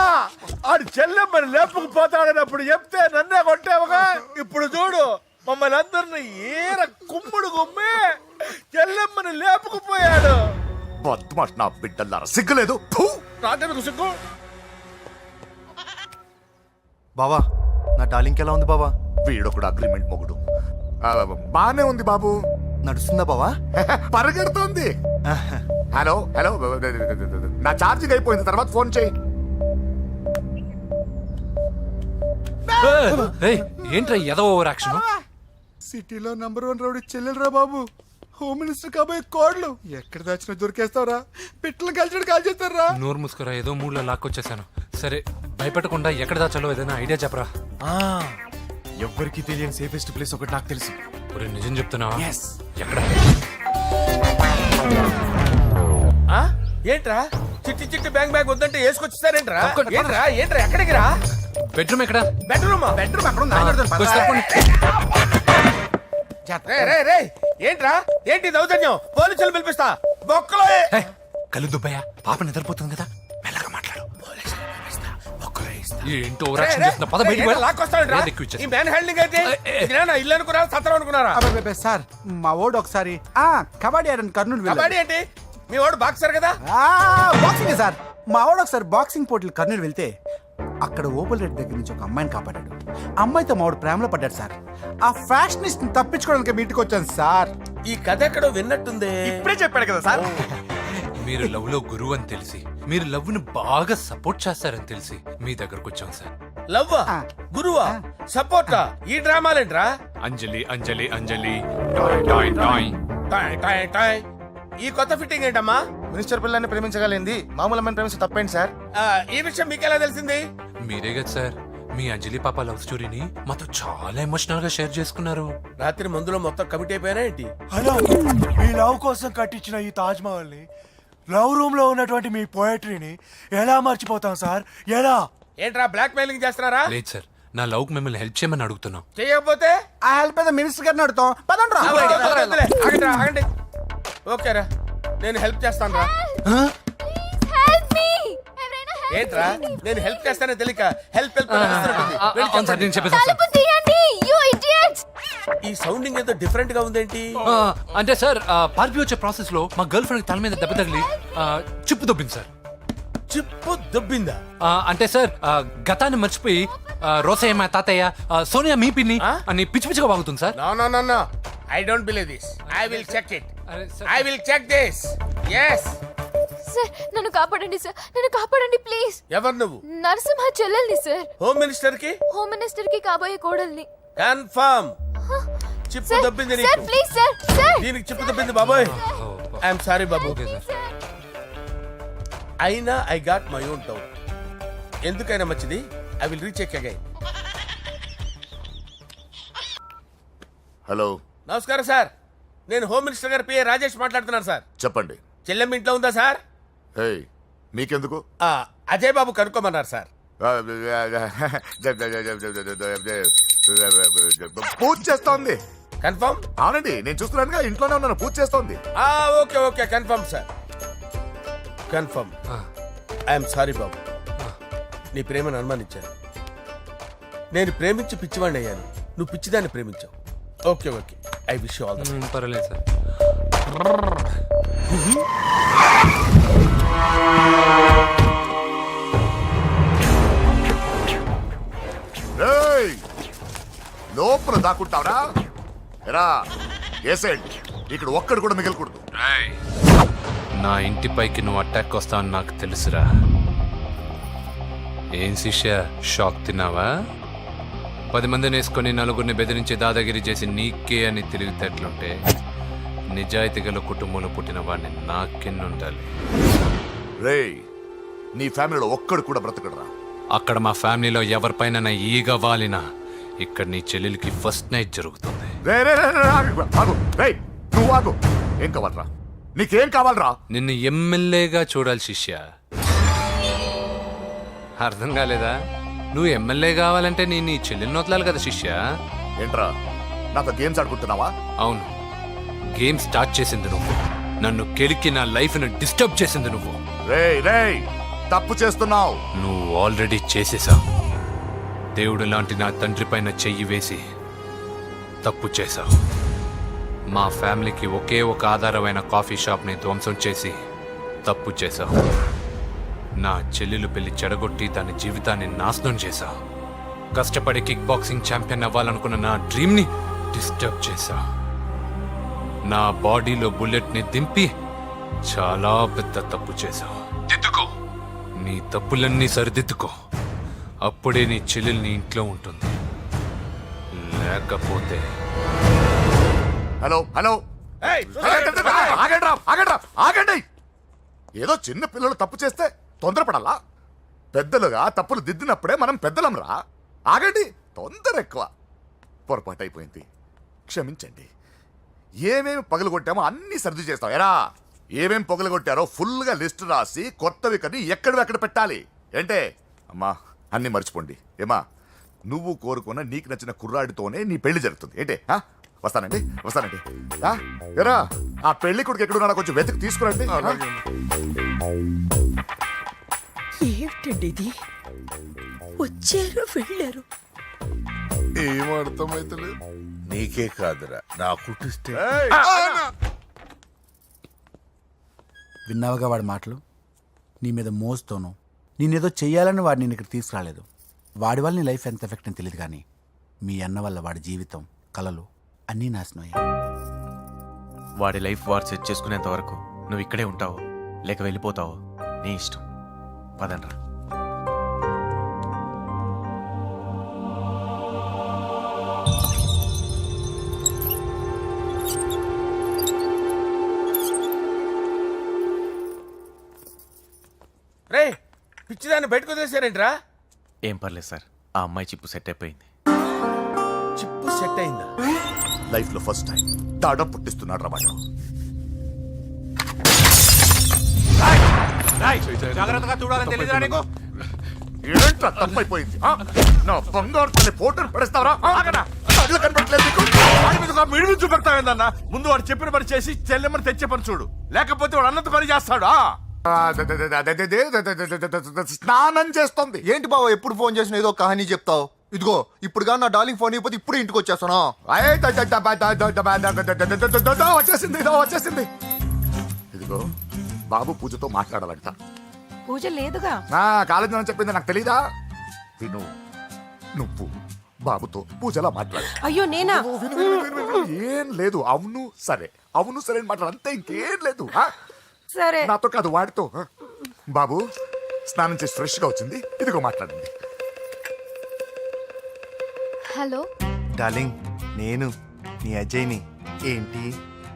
ఆడు చెల్లెమ్మని లేపుకుపోతాడన్నప్పుడు చెప్తే నన్నే కొట్టావుగా. ఇప్పుడు చూడు మమ్మల్ని అందరిని ఏర కుమ్ముడు గుమ్మి చెల్లెమ్మని లేపుకుపోయాడు. బద్మాష్ నా బిడ్డల్లారా, సిగ్గులేదు? ఫు! నాకెందుకు సిగ్గు? బావా నా డార్లింగ్ ఎలా ఉంది బావా? వీడొకడు అగ్రిమెంట్ మొగుడు. బానే ఉంది బాబు. నడుస్తుందా బావా? పరిగెడుతోంది. హలో హలో, నా ఛార్జింగ్ అయిపోయింది, తర్వాత ఫోన్ చేయి. ఏంట్రా ఏదో ఓవర్ యాక్షన్? సిటీలో నంబర్ 1 రౌడీ చెల్లెలరా బాబు. హోమ్ మినిస్టర్ కాబోయే కోడ్లు ఎక్కడ దాచినా దొరికేస్తావరా? పిట్టలు కలిసి కాల్ చేస్తారా? నోరు మూసుకురా, ఏదో మూడ్లో లాక్కొచ్చేసాను. సరే భయపెట్టకుండా ఎక్కడ దాచాలో ఏదైనా ఐడియా చెప్పరా. ఎవ్వరికి తెలియని సేఫెస్ట్ ప్లేస్ ఒకటి నాకు తెలుసు. ఒరే నిజం చెప్తున్నావా? ఎక్కడ? ఏంట్రా చిట్టి చిట్టి బ్యాంక్ బ్యాగ్ వద్దంటే వేసుకొచ్చేసారేంట్రా? ఏంట్రా ఏంట్రా ఎక్కడికి రా? బెడ్రూమ్ ఎక్కడ? బెడ్రూమ్ కొంచెం తప్పండి. ఏంట్రా ఏంటి దౌర్జన్యం? పోలీసులు పిలిపిస్తా. బొక్కలో కళ్ళు దుబ్బయ్యా, పాప నిద్రపోతుంది కదా, మెల్లగా మాట్లాడు. ఏంటో ఓవర్ యాక్షన్ చేస్తున్నా, పద బయటికి వెళ్ళు. లాక్కొస్తాడు. ఎక్కువ ఇచ్చేసి. ఈ మ్యాన్ హ్యాండింగ్ అయితే ఇదేనా ఇల్లు అనుకున్నారా సత్రం అనుకున్నారా? అబ్బే సార్, మా ఓడు ఒకసారి కబడ్డీ ఆడని కర్నూలు వెళ్ళాడు. కబడ్డీ ఏంటి? మీ వాడు బాక్సర్ కదా? Boxing sir. మా వాడు ఒకసారి బాక్సింగ్ పోటీలు కర్నూలు వెళ్తే అక్కడ ఓబుల్ రెడ్డి దగ్గర నుంచి ఒక అమ్మాయిని కాపాడాడు. అమ్మాయితో మా వాడు ప్రేమలో పడ్డాడు సార్. ఆ ఫ్యాషనిస్ట్ తప్పించుకోవడానికి మీ ఇంటికి వచ్చాను సార్. ఈ కథ ఎక్కడో విన్నట్టుంది. ఇప్పుడే చెప్పాడు కదా సార్. మీరు లవ్ లో గురువు అని తెలిసి, మీరు లవ్ ని బాగా సపోర్ట్ చేస్తారని తెలిసి మీ దగ్గరకు వచ్చాం సార్. లవ్వా గురువా సపోర్టా? ఈ డ్రామాలేంట్రా? అంజలి అంజలి అంజలి టాయ్ టాయ్ టాయ్. టాయ్ టాయ్ టాయ్. ఈ కొత్త ఫిట్టింగ్ ఏంటమ్మా? మినిస్టర్ పిల్లని ప్రేమించగలిగింది మామూలు అమ్మని ప్రేమించి తప్పేంటి సార్? ఈ విషయం మీకెలా తెలిసింది? మీరే కదా సార్ మీ అంజలి పాప లవ్ స్టోరీని మాతో చాలా ఎమోషనల్ గా షేర్ చేసుకున్నారు. రాత్రి మందులో మొత్తం కమిట్ అయిపోయినా ఏంటి? హలో, మీ లవ్ కోసం కట్టించిన ఈ తాజ్ మహల్ ని, లవ్ రూమ్ లో ఉన్నటువంటి మీ పోయట్రీని ఎలా మర్చిపోతాం సార్? ఎలా? ఏంట్రా బ్లాక్ మెయిలింగ్ చేస్తున్నారా? లేదు సార్, నా లవ్ కు మిమ్మల్ని హెల్ప్ చేయమని అడుగుతున్నాం. చేయకపోతే ఆ హెల్ప్ అయితే మినిస్టర్ గారిని అడుగుతాం. పదండ్రా. ఆగండి. ఓకేరా, నేను హెల్ప్ చేస్తాను రా. ఏంట్రా నేను హెల్ప్ చేస్తానే తెలియక హెల్ప్ నేను చెప్పేసాను. ఈ సౌండింగ్ ఏదో డిఫరెంట్ గా ఉందేంటి? అంటే సార్ పార్టీ వచ్చే ప్రాసెస్ లో మా గర్ల్ ఫ్రెండ్ తల మీద దెబ్బ తగిలి చిప్పు దొబ్బింది సార్. చిప్పు దొబ్బిందా? అంటే సార్ గతాన్ని మర్చిపోయి రోసయ్య మా తాతయ్య, సోనియా మీ పిన్ని అని పిచ్చి పిచ్చిగా వాగుతుంది sir. No I don't believe this. I will check it. I will check this. yes sir నన్ను కాపాడండి సార్, నన్ను కాపాడండి ప్లీజ్. ఎవరు నువ్వు? నరసింహ చెల్లెల్ని సార్. హోమ్ మినిస్టర్ కి? హోమ్ మినిస్టర్ కి కాబోయే కోడల్ని. కన్ఫర్మ్. చిప్పు సార్ దొబ్బింది సార్ నీకు. Please sir. సార్ దీనికి చిప్పు దొబ్బింది బాబోయ్. ఐఎమ్ సారీ బాబు. అయినా I got my own doubt. ఎందుకైనా మంచిది, I will recheck again. Hello, నమస్కారం సార్, నేను హోమ్ మినిస్టర్ గారి పిఏ రాజేష్ మాట్లాడుతున్నాను సార్. చెప్పండి. చెల్లెమ్మ ఇంట్లో ఉందా సార్? హే, మీకెందుకు? అజయ్ బాబు కనుక్కోమన్నారు సార్. పూజ చేస్తోంది. కన్ఫర్మ్? అవునండి, నేను చూస్తున్నానుగా, ఇంట్లోనే ఉన్నాను, పూజ చేస్తోంది. Okay confirm sir, confirm. I'm sorry బాబు, నీ ప్రేమను అనుమానించాను. నేను ప్రేమించి పిచ్చివాడిని అయ్యాను, నువ్వు పిచ్చిదాన్ని ప్రేమించావు. Okay I wish you all the best. పర్వాలేదు సార్. లోపల దాక్కుంటావరా? ఎరా ఏసేయండి, ఇక్కడ ఒక్కడు కూడా మిగలకూడదు. నా ఇంటి పైకి నువ్వు అటాక్ వస్తావని నాకు తెలుసురా. ఏం శిష్య, షాక్ తిన్నావా? 10 మందిని వేసుకొని నలుగురిని బెదిరించి దాదాగిరి చేసి నీకే అని తెలివితేటలుంటే నిజాయితీ గల కుటుంబంలో పుట్టిన వాడిని నాకెన్నుండాలి. రేయ్, నీ ఫ్యామిలీలో ఒక్కడు కూడా బ్రతకడరా. అక్కడ మా ఫ్యామిలీలో ఎవరిపైన ఈగ వాలినా ఇక్కడ నీ చెల్లెలికి ఫస్ట్ నైట్ జరుగుతుంది. రేయ్, నువ్వు ఆగు. ఏం కావాలరా? నీకేం కావాలరా? నిన్ను ఎమ్మెల్యేగా చూడాలి శిష్య. అర్థం కాలేదా? నువ్వు ఎమ్మెల్యే కావాలంటే నేను నీ చెల్లెల్ని వదలాలి కదా శిష్య. ఏంట్రా, నాతో గేమ్స్ ఆడుకుంటున్నావా? అవును, గేమ్ స్టార్ట్ చేసింది నువ్వు. నన్ను కెలికి నా లైఫ్ను డిస్టర్బ్ చేసింది నువ్వు. రేయ్ రేయ్, తప్పు చేస్తున్నావు. నువ్వు ఆల్రెడీ చేసేసావు. దేవుడు లాంటి నా తండ్రి పైన చెయ్యి వేసి తప్పు చేశావు. మా ఫ్యామిలీకి ఒకే ఒక ఆధారమైన కాఫీ షాప్ని ధ్వంసం చేసి తప్పు చేశావు. నా చెల్లెలు పెళ్లి చెడగొట్టి దాని జీవితాన్ని నాశనం చేశావు. కష్టపడి కిక్ బాక్సింగ్ ఛాంపియన్ అవ్వాలనుకున్న నా డ్రీమ్ని డిస్టర్బ్ చేశావు. నా బాడీలో బుల్లెట్ని దింపి చాలా పెద్ద తప్పు చేశావు. దిద్దుకో, నీ తప్పులన్నీ సరిదిద్దుకో. అప్పుడే నీ చెల్లెలు నీ ఇంట్లో ఉంటుంది. లేకపోతే హలో హలో, ఆగండి. ఏదో చిన్న పిల్లలు తప్పు చేస్తే తొందరపడాలా? పెద్దలుగా తప్పులు దిద్దినప్పుడే మనం పెద్దలంరా. ఆగండి, తొందర ఎక్కువ. పొరపాటు అయిపోయింది, క్షమించండి. ఏమేమి పగలగొట్టామో అన్నీ సర్ది చేస్తాం. ఎరా, ఏమేం పగలగొట్టారో ఫుల్గా లిస్ట్ రాసి కొత్తవి కని ఎక్కడ పెట్టాలి. ఏంటే అమ్మా, అన్నీ మర్చిపోండి. ఏమా, నువ్వు కోరుకున్న నీకు నచ్చిన కుర్రాడితోనే నీ పెళ్లి జరుగుతుంది. ఏంటే వస్తానండి. ఎరా, ఆ పెళ్లి కొడుకు ఎక్కడున్నా కొంచెం వెతికి తీసుకురండి. ఏమిటండి ఇది? వచ్చారు వెళ్ళారు. ఏం అర్థమైతలేదు. నీకే కాదురా, నా కుట్టిస్తే. విన్నావుగా వాడి మాటలు? నీ మీద మోస్తోనూ నేనేదో చెయ్యాలని వాడు నేను ఇక్కడ తీసుకురాలేదు. వాడి వల్ల నీ లైఫ్ ఎంత ఎఫెక్ట్ అని తెలియదు, కానీ మీ అన్న వల్ల వాడి జీవితం, కలలు అన్నీ నాశనం అయ్యాయి. వాడి లైఫ్ వాడు సెట్ చేసుకునేంత వరకు నువ్వు ఇక్కడే ఉంటావో లేక వెళ్ళిపోతావో నీ ఇష్టం. పదండ్రా. రే, పిచ్చిదాన్ని బయటకు వదిలేశారేంట్రా? ఏం పర్లేదు సార్, ఆ అమ్మాయి చిప్పు సెట్ అయిపోయింది. చిప్పు సెట్ అయిందా? లైఫ్ లో ఫస్ట్ టైం తాడ పుట్టిస్తున్నాడు రా వాడు. జాగ్రత్తగా చూడాలని తెలియదురా నీకు? ఏంట్రా తప్పైపోయింది? నా బంగారు తల్లి ఫోటోలు పడేస్తావరా? కళ్ళు కనపడట్లేదు నీకు? మిడిమి చూపెడతావేందన్నా? ముందు వాడు చెప్పిన పని చేసి చెల్లెమ్మని తెచ్చే పని చూడు, లేకపోతే వాడు అన్నంత పని చేస్తాడు. స్నానం చేస్తుంది. ఏంటి బావ ఎప్పుడు ఫోన్ చేసిన ఏదో కహానీ చెప్తావు? ఇదిగో ఇప్పుడు కానీ నా డార్లింగ్ ఫోన్ అయిపోతే ఇప్పుడు ఇంటికి వచ్చేస్తాను. వచ్చేసింది. ఇదిగో బాబు పూజతో మాట్లాడాలంట. పూజ లేదుగా. కాలేజీ అని చెప్పింది నాకు తెలీదా? విను, నువ్వు బాబుతో పూజలా మాట్లాడు. అయ్యో నేనా? ఏం లేదు. అవును సరే, అవును సరే అని మాట్లాడు, అంతే, ఇంకేం లేదు. సరే, నాతో కాదు వాడితో. బాబు స్నానం చేసి ఫ్రెష్ గా వచ్చింది, ఇదిగో మాట్లాడండి. హలో డార్లింగ్, నేను నీ అజయ్ని. ఏంటి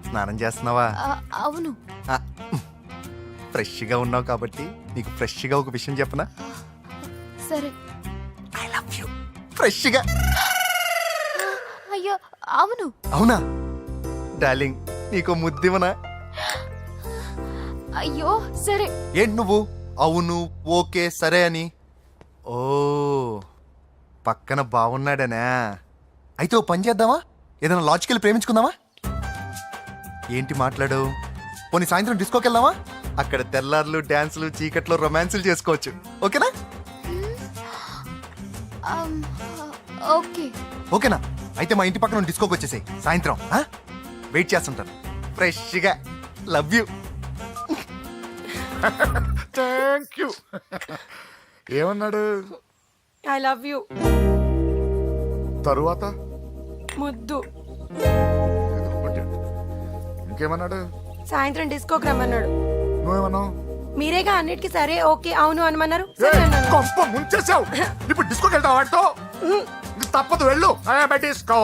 స్నానం చేస్తున్నావా? అవును. ఫ్రెష్గా ఉన్నావు కాబట్టి నీకు ఫ్రెష్గా ఒక విషయం చెప్పనా? సరే. I love you. ఫ్రెష్గా. అయ్యో అవును. అవునా డార్లింగ్, నీకు ముద్దివనా? అయ్యో సరే. ఏంటి నువ్వు అవును ఓకే సరే అని? ఓ, పక్కన బాగున్నాడనా? అయితే ఓ పని చేద్దామా? ఏదైనా లాజికల్ ప్రేమించుకుందామా? ఏంటి మాట్లాడు? పోనీ సాయంత్రం డిస్కోకి వెళ్దామా? అక్కడ తెల్లార్లు డాన్సులు, చీకట్లో రొమాన్సులు చేసుకోవచ్చు. ఓకేనా? ఓకే. ఓకేనా? అయితే మా ఇంటి పక్కన డిస్కోకి వచ్చేసాయి సాయంత్రం. వెయిట్ చేస్తుంటాను ఫ్రెష్గా. Love you. Thank you. ఏమన్నాడు? I love you. తరువాత ముద్దు. ఇంకేమన్నాడు? సాయంత్రం డిస్కోకి రమ్మన్నాడు. నువ్వేమన్నావు? మీరేగా అన్నిటికీ సరే ఓకే అవును అనమన్నారు. సరే అన్నాను. కొంప ముంచేసావు. ఇప్పుడు డిస్కోకి వెళ్తావు వాడితో? తప్పదు వెళ్ళు తీసుకో.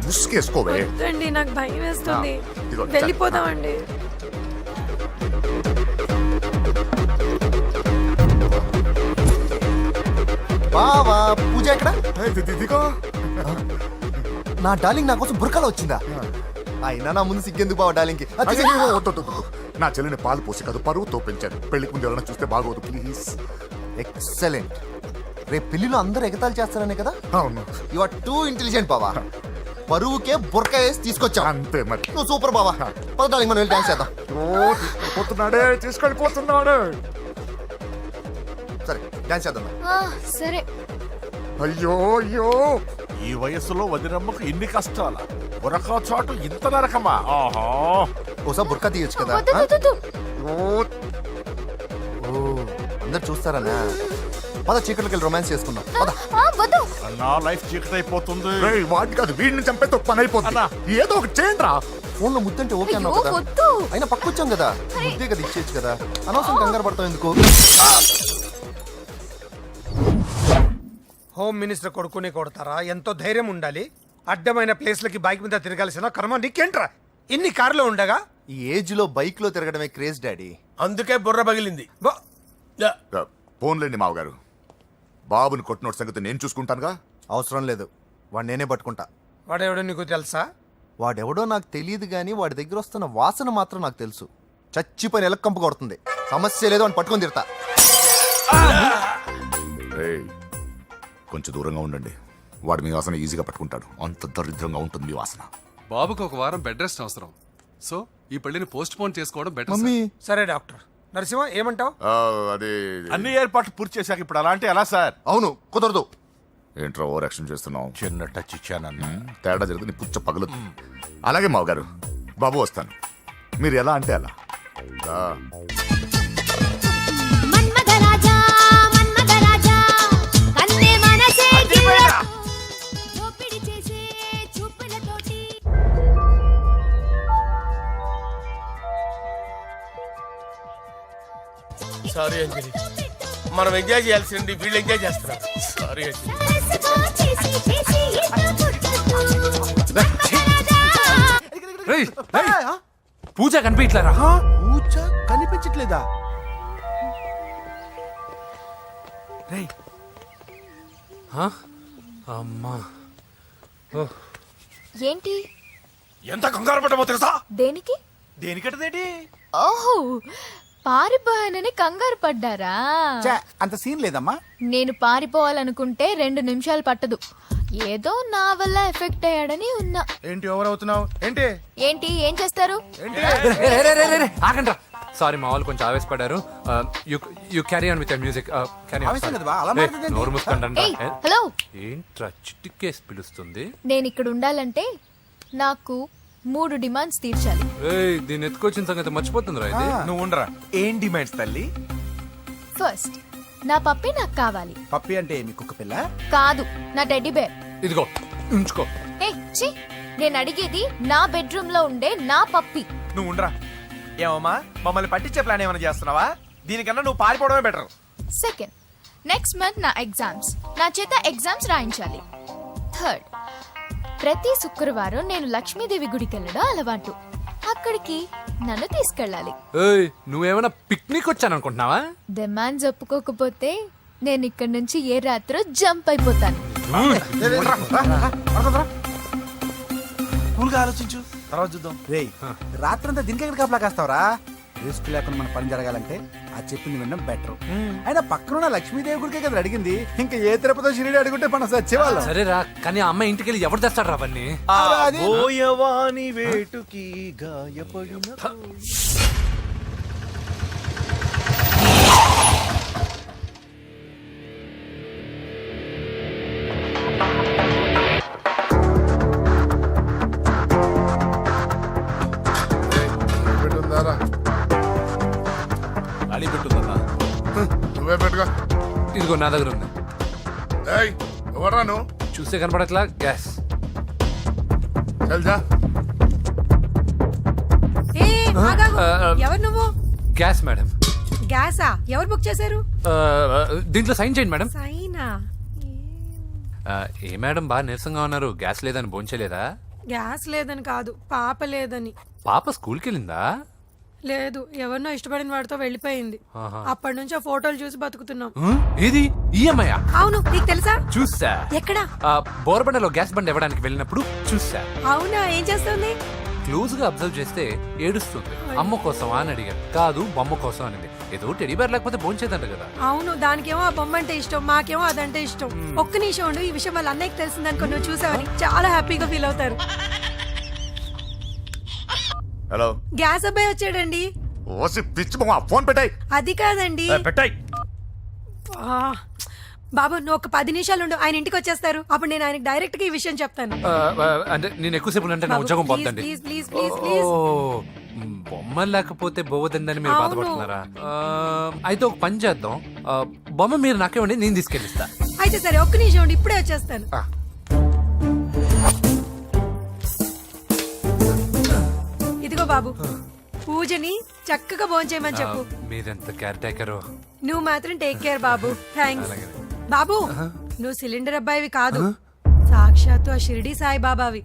ముసుకేసుకోవే. వద్దండి, నాకు భయం వేస్తుంది. ఇదిగో, వెళ్ళిపోదామండి. బావా పూజ ఎక్కడ? ఇదిగో నా డార్లింగ్ నా కోసం బుర్కాలో వచ్చిందా? అయినా నా ముందు సిగ్గెందుకు బావ డార్లింగ్కి? అయ్యో, వద్దు. నా చెల్లిని పాలు పోసి కాదు పరువుతో పెంచాను. పెళ్లికి ముందు ఎవరైనా చూస్తే బాగోదు ప్లీజ్. ఎక్సలెంట్. రేపు పెళ్లిలో అందరూ ఎగతాళి చేస్తారనే కదా? అవును, యు ఆర్ టూ ఇంటెలిజెంట్ బావా. పరువుకే బుర్కా వేసి తీసుకొచ్చా. అంతే మరి. నువ్వు సూపర్ బావా. పద డార్లింగ్, మనం వెళ్ళి డాన్స్ చేద్దాం. పోతున్నాడే, తీసుకెళ్ళిపోతున్నాడు. సరే డాన్స్ చేద్దాం. సరే. అయ్యో అయ్యో, ఈ వయస్సులో వదినమ్మకు ఇన్ని కష్టాల ఒరక చోటు ఇంత నరకమా? ఆహా, ఓసారి బుర్కా తీయొచ్చు కదా? వద్దు, వద్దు, వద్దు. ఓ అందరు చూస్తారనా? పద చీకట్లోకి వెళ్ళి రొమాన్స్ చేసుకుందాం. పద. వద్దు. నా లైఫ్ చీకటి అయిపోతుంది. రేయ్, వాడిని కాదు వీడిని చంపేతో పని అయిపోతుంది. ఏదో ఒకటి చేయండి రా. ఫోన్ లో ముద్దంటే ఓకే అన్నావు అయ్యో, కదా? వద్దు. అయినా పక్కొచ్చాం కదా, ముద్దే కదా ఇచ్చేయచ్చు కదా. అనవసరం కంగారు పడతావు ఎందుకు? హోమ్ మినిస్టర్ కొడుకునే కొడతారా? ఎంతో ధైర్యం ఉండాలి. అడ్డమైన ప్లేస్లకి బైక్ మీద తిరగాల్సిన కర్మ నీకేంట్రా? ఇన్ని కార్లో ఉండగా ఈ ఏజ్ లో బైక్ లో తిరగడమే క్రేజ్ డాడీ. అందుకే బుర్ర పగిలింది. ఫోన్లేండి మావగారు, బాబుని కొట్టినోటి సంగతి నేను చూసుకుంటానుగా. అవసరం లేదు, వాడు నేనే పట్టుకుంటా. వాడెవడో నీకు తెలుసా? వాడెవడో నాకు తెలియదు కానీ వాడి దగ్గర వస్తున్న వాసన మాత్రం నాకు తెలుసు. చచ్చిపోయిన ఎలక్కంపు కొడుతుంది. సమస్య లేదు అని పట్టుకొని తిడతా. రేయ్, కొంచెం దూరంగా ఉండండి. వాడు మీ వాసన ఈజీగా పట్టుకుంటాడు. అంత దరిద్రంగా ఉంటుంది మీ వాసన. బాబుకి ఒక వారం బెడ్ రెస్ట్ అవసరం. సో ఈ పెళ్లిని పోస్ట్ పోన్ చేసుకోవడం బెటర్. మమ్మీ సరే డాక్టర్ నరసింహ ఏమంటావు? అదే అన్ని ఏర్పాట్లు పూర్తి చేశాక ఇప్పుడు అలాంటి ఎలా సార్? అవును కుదరదు. ఏంట్రా ఓవర్ యాక్షన్ చేస్తున్నావు? చిన్న టచ్ ఇచ్చానన్న. తేడా జరిగితే నీ పుచ్చ పగులుతుంది. అలాగే మావగారు, బాబు వస్తాను. మీరు ఎలా అంటే అలా. మన్మథరాజా, మన్మథరాజా, కన్నే మనసే దోపిడి చేసే చూపులతోటి. సారీ అంజలి, మనం ఎంజాయ్ చేయాల్సింది వీళ్ళు ఎంజాయ్ చేస్తున్నారు. సారీ అంజలి. పూజ కనిపించలేరా? పూజ కనిపించట్లేదా? రేయ్, అమ్మా, ఏంటి? ఎంత కంగారు పడ్డమో తెలుసా? దేనికి? దేనికటదేటి? ఓహో, పారిపోయానని కంగారు పడ్డారా? ఛే, అంత సీన్ లేదమ్మా. నేను పారిపోవాలనుకుంటే 2 నిమిషాలు పట్టదు. ఏదో నా వల్ల ఎఫెక్ట్ అయ్యాడని ఉన్నా. ఏంటి ఓవర్ అవుతున్నావు? ఏంటి ఏంటి ఏం చేస్తారు? ఆగండ్రా. సారీ, మా వాళ్ళు కొంచెం ఆవేశపడ్డారు. You carry on with music. ఆవేశం కదా బా, అలా మాట్లాడేదేంటి? నోరు మూసుకోండి. ఏయ్, హలో. ఏంట్రా చిటికేసి పిలుస్తుంది? నేను ఇక్కడ ఉండాలంటే నాకు 3 డిమాండ్స్ తీర్చాలి. ఏయ్, దీన్ని ఎత్తుకొచ్చిన సంగతి మర్చిపోతుందిరా ఇది. నువ్వు ఉండరా. ఏం డిమాండ్స్ తల్లి? ఫస్ట్, నా పప్పి నాకు కావాలి. పప్పి అంటే మీ కుక్క పిల్ల? కాదు, నా టెడ్డీ బేర్. ఇదిగో ఉంచుకో. ఛీ, నేను అడిగేది నా బెడ్రూమ్ లో ఉండే నా పప్పి. నువ్వు ఉండరా. ఏమమ్మా, మమ్మల్ని పట్టించే ప్లాన్ ఏమైనా చేస్తున్నావా? దీనికన్నా నువ్వు పారిపోవడమే బెటర్. సెకండ్, నెక్స్ట్ మంత్ నా ఎగ్జామ్స్, నా చేత ఎగ్జామ్స్ రాయించాలి. థర్డ్, ప్రతి శుక్రవారం నేను లక్ష్మీదేవి గుడికి వెళ్ళడం అలవాటు. అక్కడికి నన్ను తీసుకెళ్ళాలి. ఏయ్, నువ్వేమైనా పిక్నిక్ వచ్చాను అనుకుంటున్నావా? డిమాండ్స్ ఒప్పుకోకపోతే నేను ఇక్కడి నుంచి ఏ రాత్రో జంప్ అయిపోతాను. కూల్గా ఆలోచించు, తర్వాత చూద్దాం. రేయ్, రాత్రంతా దీనికి ఎక్కడ కాపలా కాస్తావరా? రిస్క్ లేకుండా మన పని జరగాలంటే ఆ చెప్పింది వినడం బెటర్. అయినా పక్కన లక్ష్మీదేవి గుడికే కదా అడిగింది. ఇంకా ఏ తిరుపతి షిరిడి అడుగుంటే మనం సచ్చేవాళ్ళం. సరేరా, కానీ ఆ అమ్మాయి ఇంటికి వెళ్ళి ఎవరు తెస్తాడు అవన్నీ? బోయవాని వేటుకి గాయపడిన అలి పెట్టుందన్నా. నువ్వే పెట్టుగా. ఇదిగో నా దగ్గర ఉంది. ఎవరా నువ్వు? చూస్తే కనపడట్లా? గ్యాస్. చల్ జా. ఎవరు నువ్వు? Gas madam. గ్యాసా? ఎవరు బుక్ చేశారు? దీంట్లో సైన్ చేయండి మేడం. సైనా? ఏ మేడం బాగా నీరసంగా ఉన్నారు, గ్యాస్ లేదని భోంచలేదా? గ్యాస్ లేదని కాదు, పాప లేదని. పాప స్కూల్కి వెళ్ళిందా? లేదు, ఎవరినో ఇష్టపడిన వాడితో వెళ్ళిపోయింది. ఆహా. అప్పటి నుంచి ఆ ఫోటోలు చూసి బతుకుతున్నాం. ఏది ఈఎంఐ? అవును, నీకు తెలుసా? చూసా. ఎక్కడ? బోరబండలో గ్యాస్ బండ్ ఇవ్వడానికి వెళ్ళినప్పుడు చూసా. అవునా, ఏం చేస్తుంది? క్లోజ్ గా అబ్జర్వ్ చేస్తే ఏడుస్తుంది. అమ్మ కోసమా అని అడిగాను. కాదు, బొమ్మ కోసం అనింది. ఏదో టెడీ బేర్ లేకపోతే భోంచేదంట కదా. అవును, దానికేమో ఆ బొమ్మ అంటే ఇష్టం, మాకేమో అదంటే ఇష్టం. ఒక్క నిమిషం ఉండు, ఈ విషయం వాళ్ళ అన్నయ్యకి తెలిసిందనుకో, నువ్వు చూసావని చాలా హ్యాపీగా ఫీల్ అవుతారు. హలో, గ్యాస్ అబ్బాయి వచ్చాడండి. ఓసి పిచ్చి బొమ్మ, ఫోన్ పెట్టాయి. అది కాదండి. పెట్టాయి. ఆ, బాబు నువ్వు ఒక 10 నిమిషాలు ఉండు, ఆయన ఇంటికి వచ్చేస్తారు. అప్పుడు నేను ఆయనకి డైరెక్ట్ గా ఈ విషయం చెప్తాను. అంటే నేను ఎక్కువసేపు అంటే నా బాబు, ఉద్యోగం ప్లీజ్, పోతుందండి. Please, please, please, please. బొమ్మ లేకపోతే బోవదందని మీరు అవును. బాధపడుతున్నారా? అయితే ఒక పని చేద్దాం. బొమ్మ మీరు నాకేమండి, నేను తీసుకెళ్ళిస్తా. అయితే సరే, ఒక్క నిమిషం ఉండి ఇప్పుడే వచ్చేస్తాను. ఇదిగో బాబు, పూజని చక్కగా భోంచేయమని చెప్పు. మీరెంత కేర్ టేకరు. నువ్వు మాత్రం టేక్ కేర్ బాబు. థ్యాంక్స్. బాబు, నువ్వు సిలిండర్ అబ్బాయివి కాదు, సాక్షాత్తు ఆ షిరిడి సాయి బాబావి.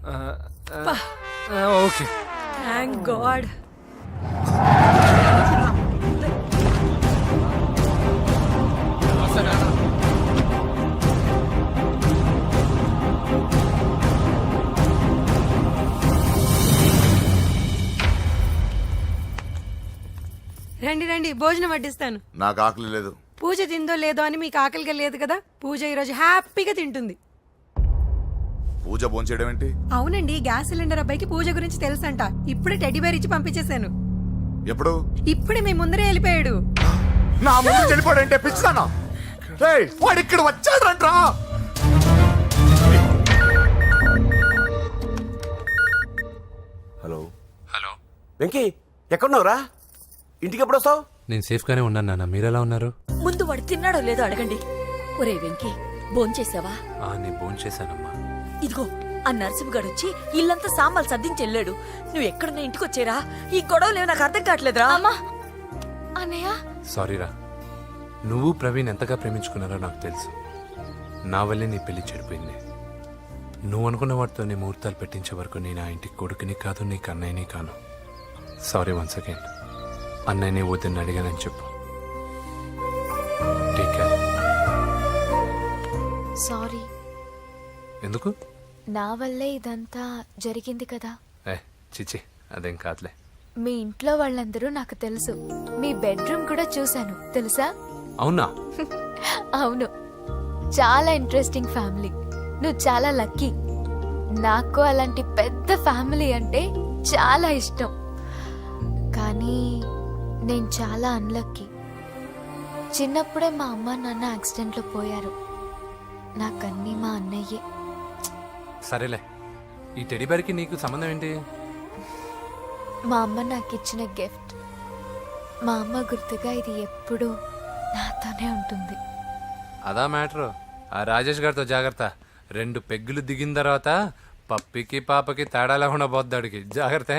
ఓకే. Thank God. రండి రండి, భోజనం వడ్డిస్తాను. నాకు ఆకలి లేదు. పూజ తిందో లేదో అని మీకు ఆకలిగా లేదు కదా, పూజ ఈరోజు హ్యాపీగా తింటుంది. పూజ భోంచేయడం ఏంటి? అవునండి, గ్యాస్ సిలిండర్ అబ్బాయికి పూజ గురించి తెలుసంట. ఇప్పుడే టెడ్డీ బేర్ ఇచ్చి పంపించేశాను. ఎప్పుడు? ఇప్పుడే మీ ముందరే వెళ్ళిపోయాడు. నా ముందు వెళ్ళిపోయాడంటే పిచ్చిదానా? రేయ్, వాడు ఇక్కడ వచ్చాడంట్రా. హలో హలో వెంకీ, ఎక్కడున్నావురా? ఇంటికి ఎప్పుడు వస్తావు? నేను సేఫ్ గానే ఉన్నాను నాన్న, మీరెలా ఉన్నారు? ముందు వాడు తిన్నాడో లేదో అడగండి. ఒరే వెంకీ, భోంచేసావా? నేను భోంచేశానమ్మా. ఇదిగో ఆ నరసింహగాడు వచ్చి ఇల్లంతా సామాన్లు సర్దించి వెళ్ళాడు. నువ్వు ఎక్కడున్నా ఇంటికి వచ్చేరా. ఈ గొడవలేవు నాకు అర్థం కావట్లేదురా. అమ్మా, అన్నయ్య. సారీరా, నువ్వు ప్రవీణ్ ఎంతగా ప్రేమించుకున్నారో నాకు తెలుసు. నా వల్లే నీ పెళ్లి చెడిపోయింది. నువ్వు అనుకున్న వాటితో నీ ముహూర్తాలు పెట్టించే వరకు నేను ఆ ఇంటికి కొడుకుని కాదు, నీకు అన్నయ్యని కాను. Sorry once again. అన్నయ్యని వద్దని అడిగానని చెప్పు. Take care. సారీ. ఎందుకు? నా వల్లే ఇదంతా జరిగింది కదా. చిచి, అదేం కాదులే. మీ ఇంట్లో వాళ్ళందరూ నాకు తెలుసు. మీ బెడ్రూమ్ కూడా చూశాను, తెలుసా? అవునా? అవును, చాలా ఇంట్రెస్టింగ్ ఫ్యామిలీ. నువ్వు చాలా లక్కీ. నాకు అలాంటి పెద్ద ఫ్యామిలీ అంటే చాలా ఇష్టం. కానీ నేను చాలా అన్లక్కీ. చిన్నప్పుడే మా అమ్మ నాన్న యాక్సిడెంట్లో పోయారు. నాకన్నీ మా అన్నయ్యే. సరేలే, ఈ టెడీ బేర్కి నీకు సంబంధం ఏంటి? మా అమ్మ నాకు ఇచ్చిన గిఫ్ట్. మా అమ్మ గుర్తుగా ఇది ఎప్పుడూ నాతోనే ఉంటుంది. అదా మ్యాటర్. ఆ రాజేష్ గారితో జాగ్రత్త. 2 పెగ్గులు దిగిన తర్వాత పప్పికి పాపకి తేడా లేకుండా పోద్దాడికి. జాగ్రత్త.